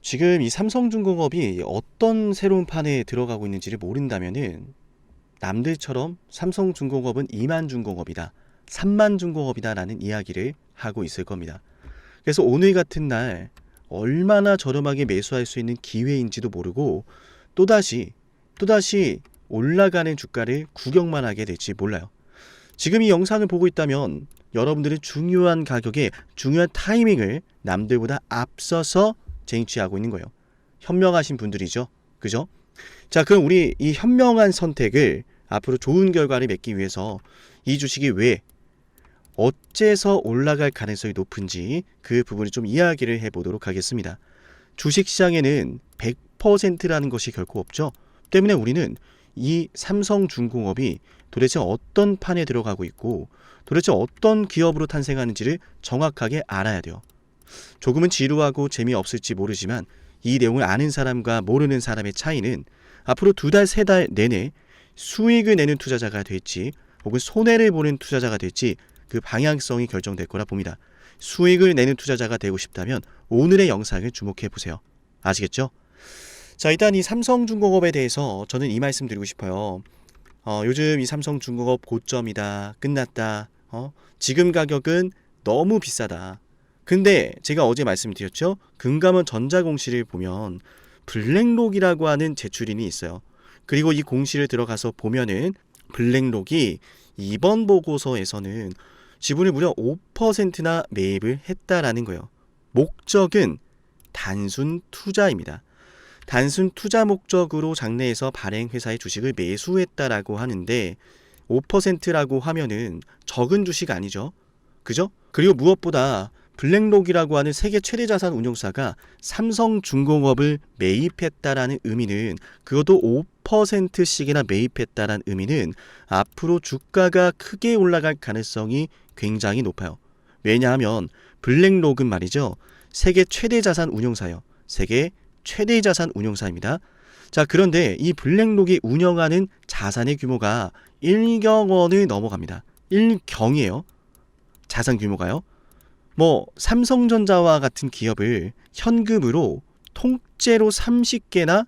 지금 이 삼성중공업이 어떤 새로운 판에 들어가고 있는지를 모른다면은 남들처럼 삼성중공업은 2만중공업이다, 3만중공업이다라는 이야기를 하고 있을 겁니다. 그래서 오늘 같은 날 얼마나 저렴하게 매수할 수 있는 기회인지도 모르고 또다시 올라가는 주가를 구경만 하게 될지 몰라요. 지금 이 영상을 보고 있다면 여러분들은 중요한 가격에 중요한 타이밍을 남들보다 앞서서 쟁취하고 있는 거예요. 현명하신 분들이죠. 그죠? 자, 그럼 우리 이 현명한 선택을 앞으로 좋은 결과를 맺기 위해서 이 주식이 왜 어째서 올라갈 가능성이 높은지 그 부분을 좀 이야기를 해보도록 하겠습니다. 주식시장에는 100%라는 것이 결코 없죠. 때문에 우리는 이 삼성중공업이 도대체 어떤 판에 들어가고 있고 도대체 어떤 기업으로 탄생하는지를 정확하게 알아야 돼요. 조금은 지루하고 재미없을지 모르지만 이 내용을 아는 사람과 모르는 사람의 차이는 앞으로 2달, 3달 내내 수익을 내는 투자자가 될지 혹은 손해를 보는 투자자가 될지 그 방향성이 결정될 거라 봅니다. 수익을 내는 투자자가 되고 싶다면 오늘의 영상을 주목해 보세요. 아시겠죠? 자, 일단 이 삼성중공업에 대해서 저는 이 말씀 드리고 싶어요. 요즘 이 삼성중공업 고점이다, 끝났다, 지금 가격은 너무 비싸다. 근데 제가 어제 말씀드렸죠? 금감원 전자공시를 보면 블랙록이라고 하는 제출인이 있어요. 그리고 이 공시를 들어가서 보면은 블랙록이 이번 보고서에서는 지분을 무려 5%나 매입을 했다라는 거예요. 목적은 단순 투자입니다. 단순 투자 목적으로 장내에서 발행 회사의 주식을 매수했다라고 하는데 5%라고 하면은 적은 주식 아니죠. 그죠? 그리고 무엇보다 블랙록이라고 하는 세계 최대 자산 운용사가 삼성중공업을 매입했다라는 의미는, 그것도 5%씩이나 매입했다라는 의미는 앞으로 주가가 크게 올라갈 가능성이 굉장히 높아요. 왜냐하면 블랙록은 말이죠, 세계 최대 자산 운용사예요. 세계 최대 자산 운용사입니다. 자, 그런데 이 블랙록이 운영하는 자산의 규모가 1경원을 넘어갑니다. 1경이에요. 자산 규모가요. 삼성전자와 같은 기업을 현금으로 통째로 30개나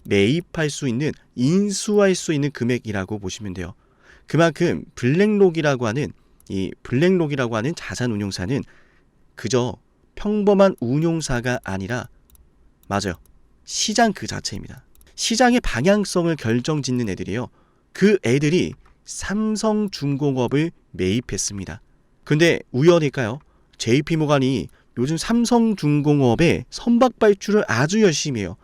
매입할 수 있는, 인수할 수 있는 금액이라고 보시면 돼요. 그만큼 블랙록이라고 하는 자산 운용사는 그저 평범한 운용사가 아니라, 맞아요, 시장 그 자체입니다. 시장의 방향성을 결정짓는 애들이에요. 그 애들이 삼성중공업을 매입했습니다. 근데 우연일까요? JP모간이 요즘 삼성중공업의 선박 발주를 아주 열심히 해요.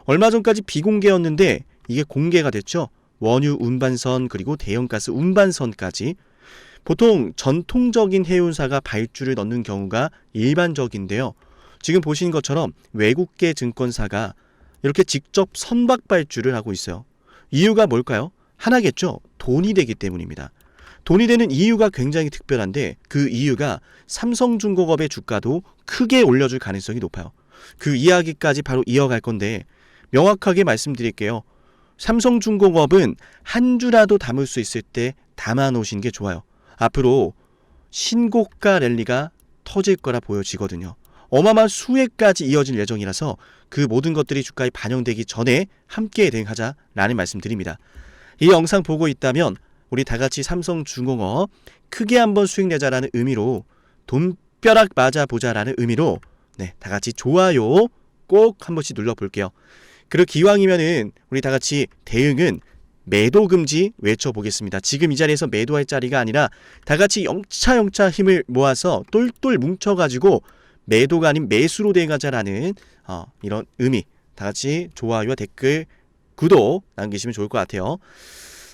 얼마 전까지 비공개였는데 이게 공개가 됐죠. 원유 운반선 그리고 대형가스 운반선까지. 보통 전통적인 해운사가 발주를 넣는 경우가 일반적인데요. 지금 보시는 것처럼 외국계 증권사가 이렇게 직접 선박 발주를 하고 있어요. 이유가 뭘까요? 하나겠죠. 돈이 되기 때문입니다. 돈이 되는 이유가 굉장히 특별한데 그 이유가 삼성중공업의 주가도 크게 올려줄 가능성이 높아요. 그 이야기까지 바로 이어갈 건데 명확하게 말씀드릴게요. 삼성중공업은 한 주라도 담을 수 있을 때 담아 놓으시는 게 좋아요. 앞으로 신고가 랠리가 터질 거라 보여지거든요. 어마어마한 수혜까지 이어질 예정이라서 그 모든 것들이 주가에 반영되기 전에 함께 대응하자라는 말씀드립니다. 이 영상 보고 있다면 우리 다같이 삼성중공업 크게 한번 수익 내자라는 의미로, 돈벼락 맞아보자라는 의미로 다같이 좋아요 꼭 한 번씩 눌러볼게요. 그리고 기왕이면은 우리 다같이 대응은 매도 금지 외쳐보겠습니다. 지금 이 자리에서 매도할 자리가 아니라 다같이 영차 힘을 모아서 똘똘 뭉쳐가지고 매도가 아닌 매수로 대응하자라는 이런 의미, 다같이 좋아요와 댓글, 구독 남기시면 좋을 것 같아요.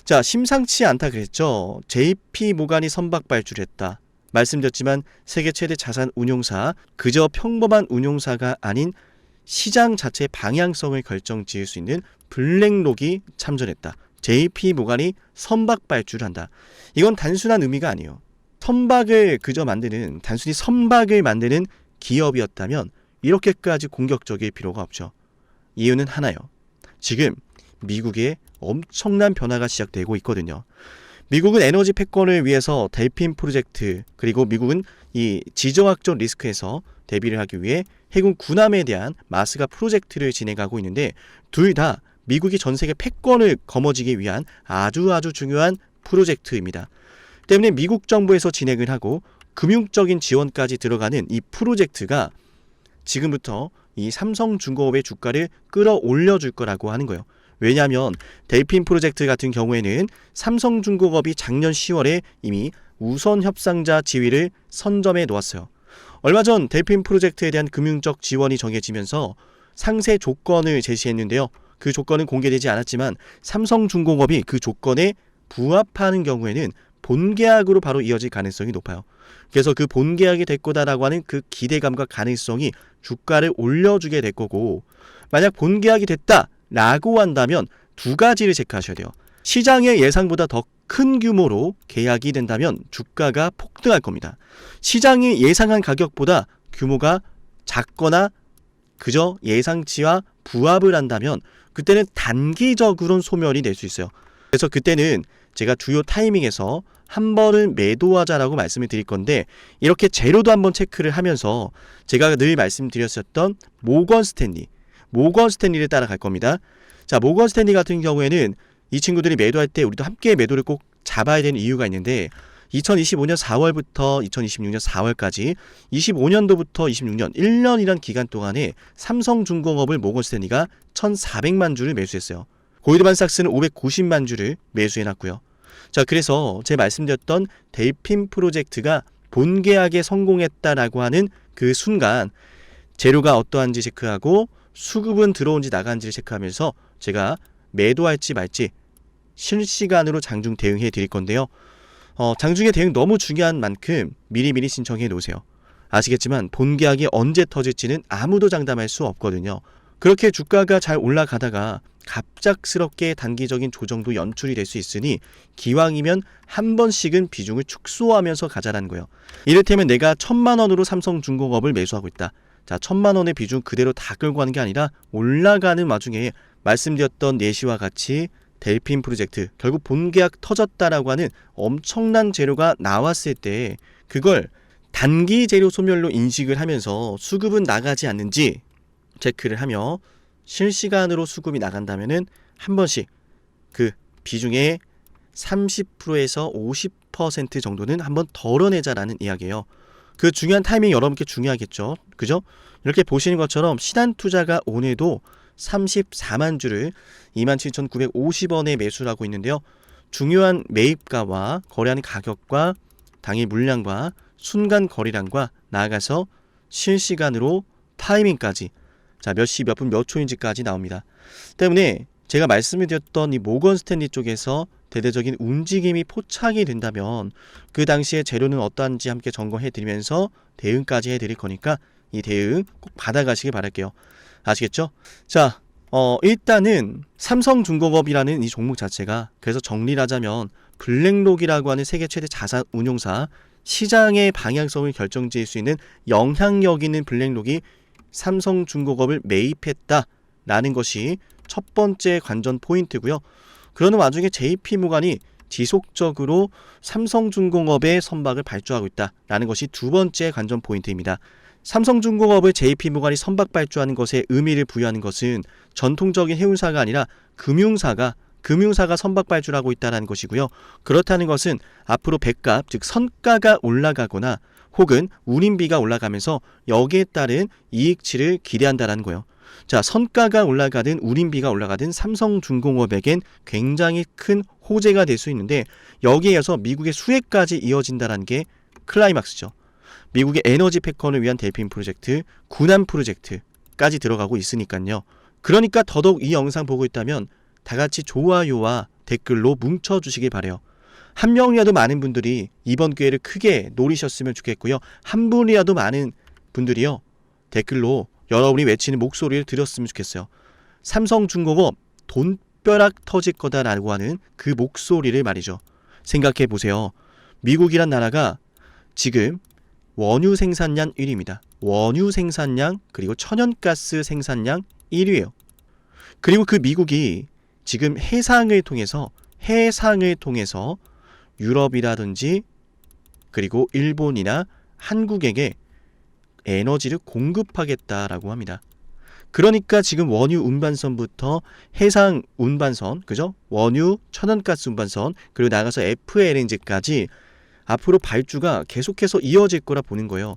자, 심상치 않다 그랬죠. JP모간이 선박 발주를 했다. 말씀드렸지만 세계 최대 자산 운용사, 그저 평범한 운용사가 아닌 시장 자체의 방향성을 결정지을 수 있는 블랙록이 참전했다. JP모간이 선박 발주를 한다. 이건 단순한 의미가 아니에요. 단순히 선박을 만드는 기업이었다면 이렇게까지 공격적일 필요가 없죠. 이유는 하나요. 지금 미국의 엄청난 변화가 시작되고 있거든요. 미국은 에너지 패권을 위해서 델핀 프로젝트, 그리고 미국은 이 지정학적 리스크에서 대비를 하기 위해 해군 군함에 대한 마스가 프로젝트를 진행하고 있는데 둘 다 미국이 전 세계 패권을 거머쥐기 위한 아주 중요한 프로젝트입니다. 때문에 미국 정부에서 진행을 하고 금융적인 지원까지 들어가는 이 프로젝트가 지금부터 이 삼성중공업의 주가를 끌어올려 줄 거라고 하는 거예요. 왜냐하면 델핀 프로젝트 같은 경우에는 삼성중공업이 작년 10월에 이미 우선 협상자 지위를 선점해 놓았어요. 얼마 전 델핀 프로젝트에 대한 금융적 지원이 정해지면서 상세 조건을 제시했는데요. 그 조건은 공개되지 않았지만 삼성중공업이 그 조건에 부합하는 경우에는 본계약으로 바로 이어질 가능성이 높아요. 그래서 그 본계약이 될 거다라고 하는 그 기대감과 가능성이 주가를 올려주게 될 거고, 만약 본계약이 됐다라고 한다면 두 가지를 체크하셔야 돼요. 시장의 예상보다 더 큰 규모로 계약이 된다면 주가가 폭등할 겁니다. 시장이 예상한 가격보다 규모가 작거나 그저 예상치와 부합을 한다면 그때는 단기적으로는 소멸이 될 수 있어요. 그래서 그때는 제가 주요 타이밍에서 한 번은 매도하자라고 말씀을 드릴 건데, 이렇게 재료도 한번 체크를 하면서 제가 늘 말씀드렸었던 모건 스탠리를 따라갈 겁니다. 자, 모건 스탠리 같은 경우에는 이 친구들이 매도할 때 우리도 함께 매도를 꼭 잡아야 되는 이유가 있는데, 2025년 4월부터 2026년 4월까지 25년도부터 26년 1년이란 기간 동안에 삼성중공업을 모건 스탠리가 1,400만 주를 매수했어요. 골드만삭스는 590만 주를 매수해놨고요. 자, 그래서 제가 말씀드렸던 델핀 프로젝트가 본계약에 성공했다라고 하는 그 순간 재료가 어떠한지 체크하고 수급은 들어온지 나간지를 체크하면서 제가 매도할지 말지 실시간으로 장중 대응해 드릴 건데요. 장중의 대응 너무 중요한 만큼 미리미리 신청해 놓으세요. 아시겠지만 본계약이 언제 터질지는 아무도 장담할 수 없거든요. 그렇게 주가가 잘 올라가다가 갑작스럽게 단기적인 조정도 연출이 될 수 있으니 기왕이면 한 번씩은 비중을 축소하면서 가자라는 거예요. 이를테면 내가 1,000만 원으로 삼성중공업을 매수하고 있다. 자, 1,000만 원의 비중 그대로 다 끌고 가는 게 아니라 올라가는 와중에 말씀드렸던 예시와 같이 델핀 프로젝트 결국 본계약 터졌다라고 하는 엄청난 재료가 나왔을 때 그걸 단기 재료 소멸로 인식을 하면서 수급은 나가지 않는지 체크를 하며 실시간으로 수급이 나간다면은 한 번씩 그 비중의 30%에서 50% 정도는 한번 덜어내자라는 이야기예요. 그 중요한 타이밍이 여러분께 중요하겠죠. 그죠? 이렇게 보시는 것처럼 신한 투자가 오늘도 34만 주를 27,950원에 매수를 하고 있는데요. 중요한 매입가와 거래하는 가격과 당일 물량과 순간 거래량과 나아가서 실시간으로 타이밍까지 자, 몇 시 몇 분 몇 초인지까지 나옵니다. 때문에 제가 말씀을 드렸던 이 모건 스탠리 쪽에서 대대적인 움직임이 포착이 된다면 그 당시에 재료는 어떠한지 함께 점검해 드리면서 대응까지 해드릴 거니까 이 대응 꼭 받아가시길 바랄게요. 아시겠죠? 자, 일단은 삼성중공업이라는 이 종목 자체가 그래서 정리를 하자면 블랙록이라고 하는 세계 최대 자산 운용사, 시장의 방향성을 결정지을 수 있는 영향력 있는 블랙록이 삼성중공업을 매입했다라는 것이 첫 번째 관전 포인트고요. 그러는 와중에 JP모간이 지속적으로 삼성중공업의 선박을 발주하고 있다라는 것이 두 번째 관전 포인트입니다. 삼성중공업을 JP모간이 선박 발주하는 것에 의미를 부여하는 것은 전통적인 해운사가 아니라 금융사가 선박 발주를 하고 있다는 것이고요. 그렇다는 것은 앞으로 배값, 즉 선가가 올라가거나 혹은 운임비가 올라가면서 여기에 따른 이익치를 기대한다는 거예요. 자, 선가가 올라가든 운임비가 올라가든 삼성중공업에겐 굉장히 큰 호재가 될 수 있는데 여기에 이어서 미국의 수혜까지 이어진다는 게 클라이막스죠. 미국의 에너지 패권을 위한 델핀 프로젝트, 군함 프로젝트까지 들어가고 있으니까요. 그러니까 더더욱 이 영상 보고 있다면 다 같이 좋아요와 댓글로 뭉쳐주시길 바라요. 한 명이라도 많은 분들이 이번 기회를 크게 노리셨으면 좋겠고요. 한 분이라도 많은 분들이요. 댓글로 여러분이 외치는 목소리를 들었으면 좋겠어요. 삼성중공업 돈벼락 터질 거다라고 하는 그 목소리를 말이죠. 생각해 보세요. 미국이란 나라가 지금 원유 생산량 1위입니다. 원유 생산량 그리고 천연가스 생산량 1위예요. 그리고 그 미국이 지금 해상을 통해서 유럽이라든지 그리고 일본이나 한국에게 에너지를 공급하겠다라고 합니다. 그러니까 지금 원유 운반선부터 해상 운반선, 그죠? 원유, 천연가스 운반선, 그리고 나가서 FLNG까지 앞으로 발주가 계속해서 이어질 거라 보는 거예요.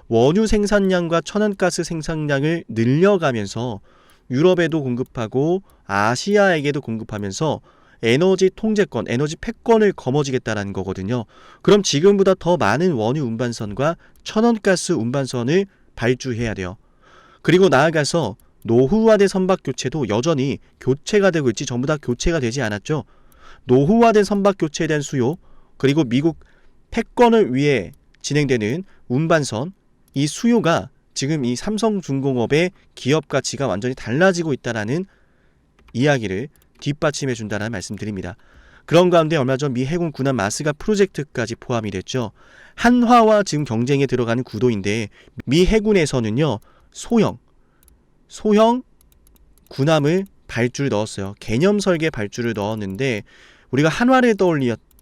원유 생산량과 천연가스 생산량을 늘려가면서 유럽에도 공급하고 아시아에게도 공급하면서 에너지 통제권, 에너지 패권을 거머쥐겠다라는 거거든요. 그럼 지금보다 더 많은 원유 운반선과 천연가스 운반선을 발주해야 돼요. 그리고 나아가서 노후화된 선박 교체도 여전히 교체가 되고 있지 전부 다 교체가 되지 않았죠. 노후화된 선박 교체에 대한 수요, 그리고 미국 패권을 위해 진행되는 운반선, 이 수요가 지금 이 삼성중공업의 기업 가치가 완전히 달라지고 있다라는 이야기를 뒷받침해 준다는 말씀드립니다. 그런 가운데 얼마 전 미 해군 군함 마스가 프로젝트까지 포함이 됐죠. 한화와 지금 경쟁에 들어가는 구도인데 미 해군에서는요, 소형 군함을 발주를 넣었어요. 개념 설계 발주를 넣었는데 우리가 한화를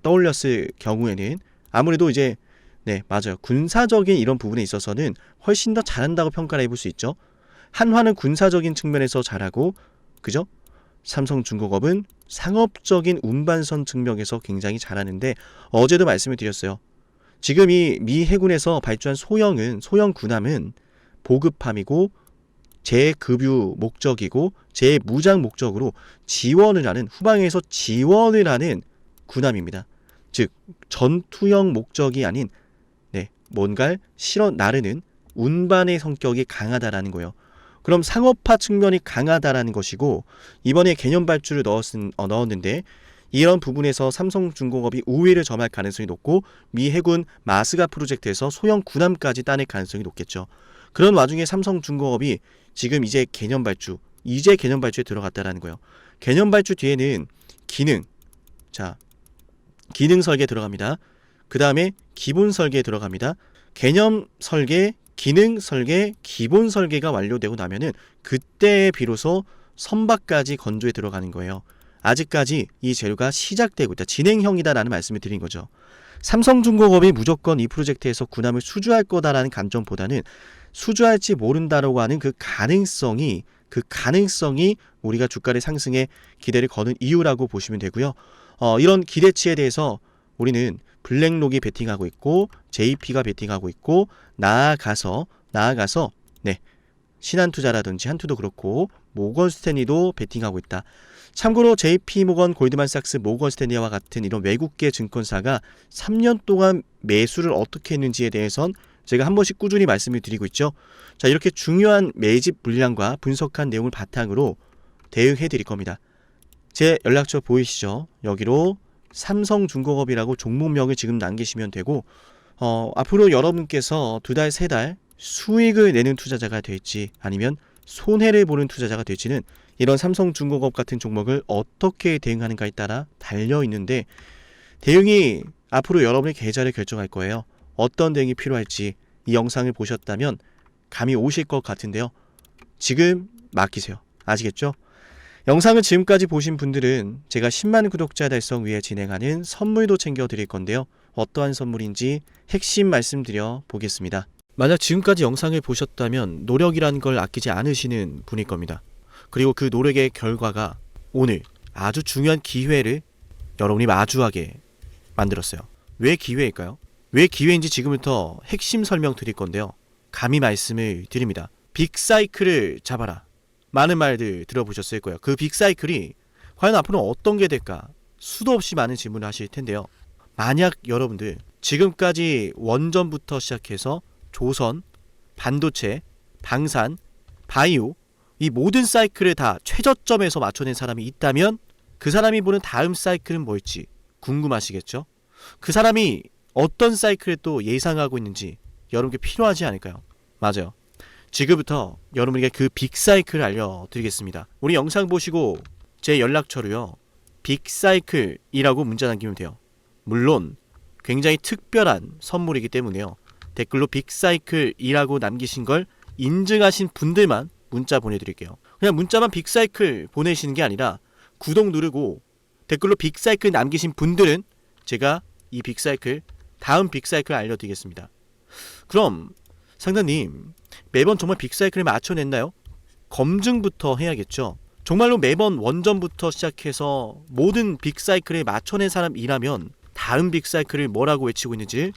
떠올렸을 경우에는 아무래도 이제 맞아요. 군사적인 이런 부분에 있어서는 훨씬 더 잘한다고 평가를 해볼 수 있죠. 한화는 군사적인 측면에서 잘하고, 그죠? 삼성중공업은 상업적인 운반선 측면에서 굉장히 잘하는데 어제도 말씀을 드렸어요. 지금 이 미 해군에서 발주한 소형 군함은 보급함이고 재급유 목적이고 재무장 목적으로 지원을 하는, 후방에서 지원을 하는 군함입니다. 즉 전투형 목적이 아닌 뭔가를 실어 나르는 운반의 성격이 강하다라는 거예요. 그럼 상업화 측면이 강하다라는 것이고, 이번에 개념 발주를 넣었는데 이런 부분에서 삼성중공업이 우위를 점할 가능성이 높고 미 해군 마스가 프로젝트에서 소형 군함까지 따낼 가능성이 높겠죠. 그런 와중에 삼성중공업이 지금 이제 개념 발주에 들어갔다라는 거예요. 개념 발주 뒤에는 기능 설계 들어갑니다. 그 다음에 기본 설계 들어갑니다. 개념 설계, 기능 설계, 기본 설계가 완료되고 나면은 그때 비로소 선박까지 건조에 들어가는 거예요. 아직까지 이 재료가 시작되고 있다, 진행형이다라는 말씀을 드린 거죠. 삼성중공업이 무조건 이 프로젝트에서 군함을 수주할 거다라는 관점보다는 수주할지 모른다라고 하는 그 가능성이 우리가 주가의 상승에 기대를 거는 이유라고 보시면 되고요. 이런 기대치에 대해서 우리는 블랙록이 베팅하고 있고 JP가 베팅하고 있고 나아가서 신한투자라든지 한투도 그렇고 모건스탠리도 베팅하고 있다. 참고로 JP모건, 골드만삭스, 모건스탠리와 같은 이런 외국계 증권사가 3년 동안 매수를 어떻게 했는지에 대해선 제가 한 번씩 꾸준히 말씀을 드리고 있죠. 자, 이렇게 중요한 매집 물량과 분석한 내용을 바탕으로 대응해 드릴 겁니다. 제 연락처 보이시죠? 여기로 삼성중공업이라고 종목명을 지금 남기시면 되고, 앞으로 여러분께서 2달, 3달 수익을 내는 투자자가 될지 아니면 손해를 보는 투자자가 될지는 이런 삼성중공업 같은 종목을 어떻게 대응하는가에 따라 달려있는데, 대응이 앞으로 여러분의 계좌를 결정할 거예요. 어떤 대응이 필요할지 이 영상을 보셨다면 감이 오실 것 같은데요. 지금 맡기세요. 아시겠죠? 영상을 지금까지 보신 분들은 제가 10만 구독자 달성 위해 진행하는 선물도 챙겨드릴 건데요. 어떠한 선물인지 핵심 말씀드려 보겠습니다. 만약 지금까지 영상을 보셨다면 노력이라는 걸 아끼지 않으시는 분일 겁니다. 그리고 그 노력의 결과가 오늘 아주 중요한 기회를 여러분이 마주하게 만들었어요. 왜 기회일까요? 왜 기회인지 지금부터 핵심 설명 드릴 건데요. 감히 말씀을 드립니다. 빅사이클을 잡아라. 많은 말들 들어보셨을 거예요. 그 빅사이클이 과연 앞으로 어떤 게 될까? 수도 없이 많은 질문을 하실 텐데요. 만약 여러분들 지금까지 원전부터 시작해서 조선, 반도체, 방산, 바이오, 이 모든 사이클을 다 최저점에서 맞춰낸 사람이 있다면 그 사람이 보는 다음 사이클은 뭘지 궁금하시겠죠? 그 사람이 어떤 사이클을 또 예상하고 있는지 여러분께 필요하지 않을까요? 맞아요. 지금부터 여러분에게 그 빅사이클을 알려드리겠습니다. 우리 영상 보시고 제 연락처로요, 빅사이클이라고 문자 남기면 돼요. 물론 굉장히 특별한 선물이기 때문에요, 댓글로 빅사이클이라고 남기신 걸 인증하신 분들만 문자 보내드릴게요. 그냥 문자만 빅사이클 보내시는 게 아니라 구독 누르고 댓글로 빅사이클 남기신 분들은 제가 이 빅사이클, 다음 빅사이클 알려드리겠습니다. 그럼 상단님, 매번 정말 빅사이클에 맞춰냈나요? 검증부터 해야겠죠. 정말로 매번 원전부터 시작해서 모든 빅사이클에 맞춰낸 사람이라면 다음 빅사이클을 뭐라고 외치고 있는지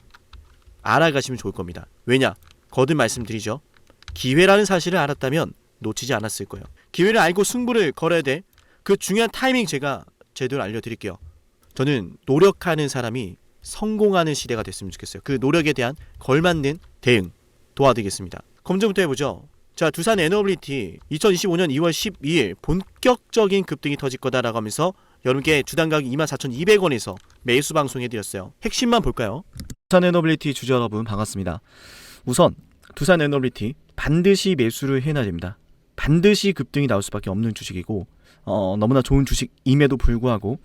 알아가시면 좋을 겁니다. 왜냐? 거듭 말씀드리죠. 기회라는 사실을 알았다면 놓치지 않았을 거예요. 기회를 알고 승부를 걸어야 돼. 그 중요한 타이밍 제가 제대로 알려드릴게요. 저는 노력하는 사람이 성공하는 시대가 됐으면 좋겠어요. 그 노력에 대한 걸맞는 대응 도와드리겠습니다. 검증부터 해보죠. 자, 두산 에너빌리티 2025년 2월 12일 본격적인 급등이 터질 거다라고 하면서 여러분께 주당 가격 24,200원에서 매수 방송해드렸어요. 핵심만 볼까요? 두산 에너빌리티 주주 여러분 반갑습니다. 우선 두산 에너빌리티 반드시 매수를 해놔야 됩니다. 반드시 급등이 나올 수밖에 없는 주식이고 너무나 좋은 주식임에도 불구하고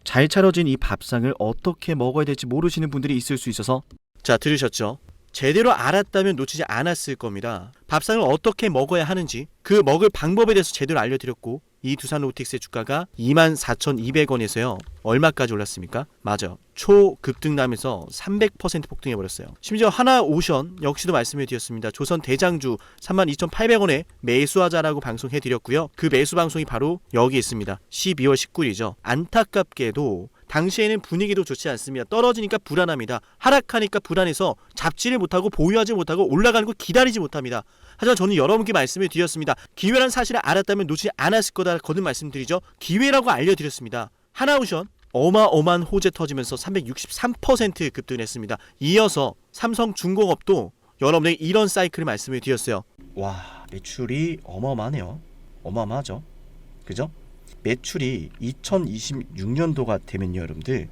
잘 차려진 이 밥상을 어떻게 먹어야 될지 모르시는 분들이 있을 수 있어서 자, 들으셨죠? 제대로 알았다면 놓치지 않았을 겁니다. 밥상을 어떻게 먹어야 하는지 그 먹을 방법에 대해서 제대로 알려드렸고 이 두산 로보틱스의 주가가 24,200원에서요 얼마까지 올랐습니까? 맞아, 초급등 나면서 300% 폭등해버렸어요. 심지어 하나오션 역시도 말씀해드렸습니다. 조선 대장주 32,800원에 매수하자라고 방송해드렸고요. 그 매수 방송이 바로 여기 있습니다. 12월 19일이죠. 안타깝게도 당시에는 분위기도 좋지 않습니다. 떨어지니까 불안합니다. 하락하니까 불안해서 잡지를 못하고 보유하지 못하고 올라가는 거 기다리지 못합니다. 하지만 저는 여러분께 말씀을 드렸습니다. 기회라는 사실을 알았다면 놓치지 않았을 거다 거듭 말씀드리죠. 기회라고 알려드렸습니다. 하나오션 어마어마한 호재 터지면서 363% 급등했습니다. 이어서 삼성중공업도 여러분에게 이런 사이클을 말씀을 드렸어요. 와, 매출이 어마어마하네요. 어마어마하죠. 그죠? 매출이 2026년도가 되면요 여러분들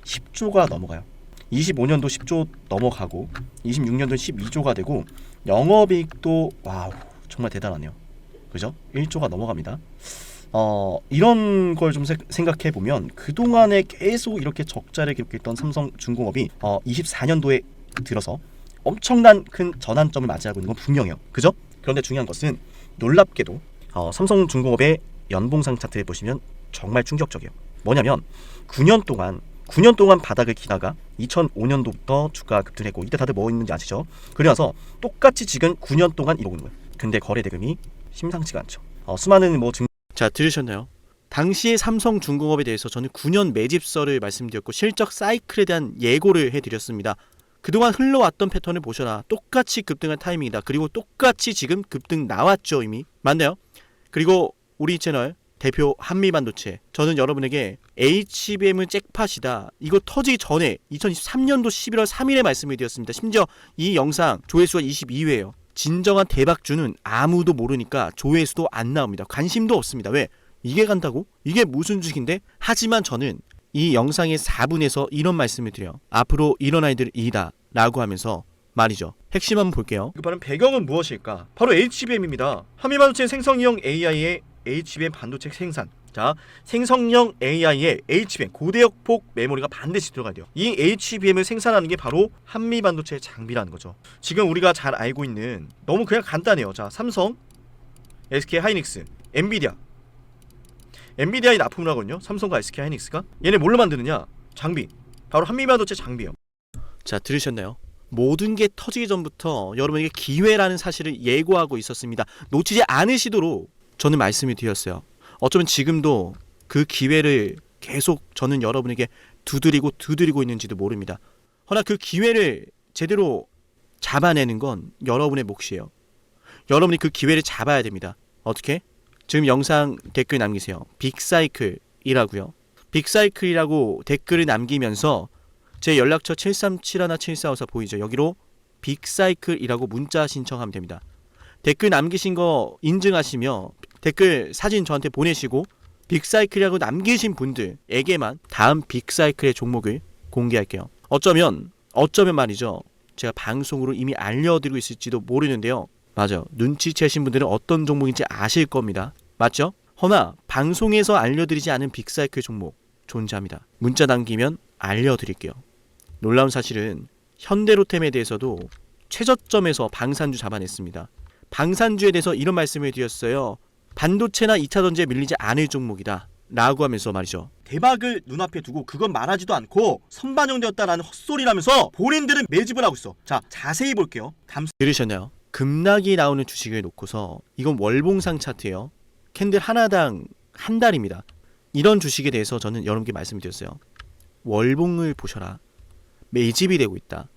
10조가 넘어가요. 25년도 10조 넘어가고 26년도 12조가 되고 영업이익도 와우 정말 대단하네요. 그죠? 1조가 넘어갑니다. 이런 걸 좀 생각해 보면 그동안에 계속 이렇게 적자를 기록했던 삼성중공업이 24년도에 들어서 엄청난 큰 전환점을 맞이하고 있는 건 분명해요. 그죠? 그런데 중요한 것은 놀랍게도 삼성중공업의 연봉상 차트에 보시면 정말 충격적이에요. 뭐냐면 9년 동안 바닥을 기다가 2005년도부터 주가가 급등했고 이때 다들 뭐 있는지 아시죠? 그래서 똑같이 지금 9년 동안 이러고 있는 거예요. 근데 거래 대금이 심상치가 않죠. 수많은 자, 들으셨나요? 당시의 삼성중공업에 대해서 저는 9년 매집설을 말씀드렸고 실적 사이클에 대한 예고를 해드렸습니다. 그동안 흘러왔던 패턴을 보셔라. 똑같이 급등한 타이밍이다. 그리고 똑같이 지금 급등 나왔죠 이미. 맞나요? 그리고 우리 채널 대표 한미반도체, 저는 여러분에게 HBM은 잭팟이다. 이거 터지기 전에 2023년도 11월 3일에 말씀을 드렸습니다. 심지어 이 영상 조회수가 22회예요. 진정한 대박주는 아무도 모르니까 조회수도 안 나옵니다. 관심도 없습니다. 왜? 이게 간다고? 이게 무슨 주식인데? 하지만 저는 이 영상의 4분에서 이런 말씀을 드려요. 앞으로 이런 아이들이다 라고 하면서 말이죠. 핵심 한번 볼게요. 그 바로 배경은 무엇일까? 바로 HBM입니다. 한미반도체 생성형 AI의 HBM 반도체 생산. 자, 생성형 AI의 HBM 고대역폭 메모리가 반드시 들어가야 돼요. 이 HBM을 생산하는 게 바로 한미반도체 장비라는 거죠. 지금 우리가 잘 알고 있는 너무 그냥 간단해요. 자, 삼성, SK하이닉스, 엔비디아의 납품을 하거든요. 삼성과 SK하이닉스가. 얘네 뭘로 만드느냐? 장비. 바로 한미반도체 장비예요. 자, 들으셨나요? 모든 게 터지기 전부터 여러분에게 기회라는 사실을 예고하고 있었습니다. 놓치지 않으시도록 저는 말씀을 드렸어요. 어쩌면 지금도 그 기회를 계속 저는 여러분에게 두드리고 있는지도 모릅니다. 허나 그 기회를 제대로 잡아내는 건 여러분의 몫이에요. 여러분이 그 기회를 잡아야 됩니다. 어떻게? 지금 영상 댓글 남기세요. 빅사이클이라고요. 빅사이클이라고 댓글을 남기면서 제 연락처 737-7454 보이죠? 여기로 빅사이클이라고 문자 신청하면 됩니다. 댓글 남기신 거 인증하시며 댓글 사진 저한테 보내시고 빅사이클이라고 남기신 분들에게만 다음 빅사이클의 종목을 공개할게요. 어쩌면 말이죠. 제가 방송으로 이미 알려드리고 있을지도 모르는데요. 맞아요. 눈치채신 분들은 어떤 종목인지 아실 겁니다. 맞죠? 허나 방송에서 알려드리지 않은 빅사이클 종목 존재합니다. 문자 남기면 알려드릴게요. 놀라운 사실은 현대로템에 대해서도 최저점에서 방산주 잡아냈습니다. 방산주에 대해서 이런 말씀을 드렸어요. 반도체나 2차전지에 밀리지 않을 종목이다 라고 하면서 말이죠. 대박을 눈앞에 두고 그건 말하지도 않고 선반영되었다라는 헛소리라면서 본인들은 매집을 하고 있어. 자, 자세히 볼게요. 들으셨나요? 급락이 나오는 주식을 놓고서 이건 월봉상 차트예요. 캔들 하나당 한 달입니다. 이런 주식에 대해서 저는 여러분께 말씀드렸어요. 월봉을 보셔라. 매집이 되고 있다.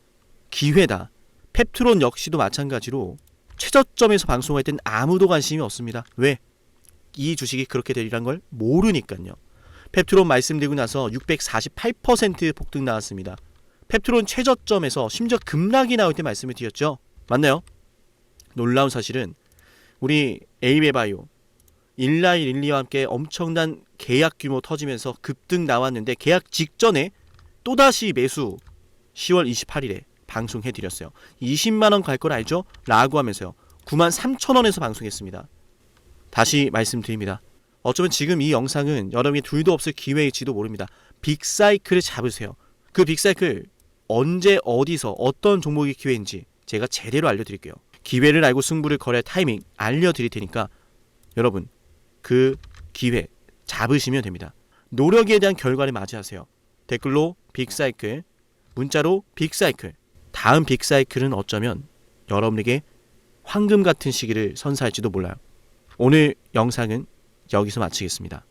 기회다. 펩트론 역시도 마찬가지로 최저점에서 방송할 땐 아무도 관심이 없습니다. 왜? 이 주식이 그렇게 되리란 걸 모르니까요. 펩트론 말씀드리고 나서 648% 폭등 나왔습니다. 펩트론 최저점에서 심지어 급락이 나올 때 말씀을 드렸죠. 맞나요? 놀라운 사실은 우리 에이베바이오, 일라이 릴리와 함께 엄청난 계약 규모 터지면서 급등 나왔는데 계약 직전에 또다시 매수 10월 28일에 방송해드렸어요. 20만원 갈 걸 알죠? 라고 하면서요. 93,000원에서 방송했습니다. 다시 말씀드립니다. 어쩌면 지금 이 영상은 여러분이 둘도 없을 기회일지도 모릅니다. 빅사이클을 잡으세요. 그 빅사이클 언제 어디서 어떤 종목이 기회인지 제가 제대로 알려드릴게요. 기회를 알고 승부를 걸어야 타이밍 알려드릴 테니까 여러분 그 기회 잡으시면 됩니다. 노력에 대한 결과를 맞이하세요. 댓글로 빅사이클, 문자로 빅사이클. 다음 빅사이클은 어쩌면 여러분에게 황금 같은 시기를 선사할지도 몰라요. 오늘 영상은 여기서 마치겠습니다.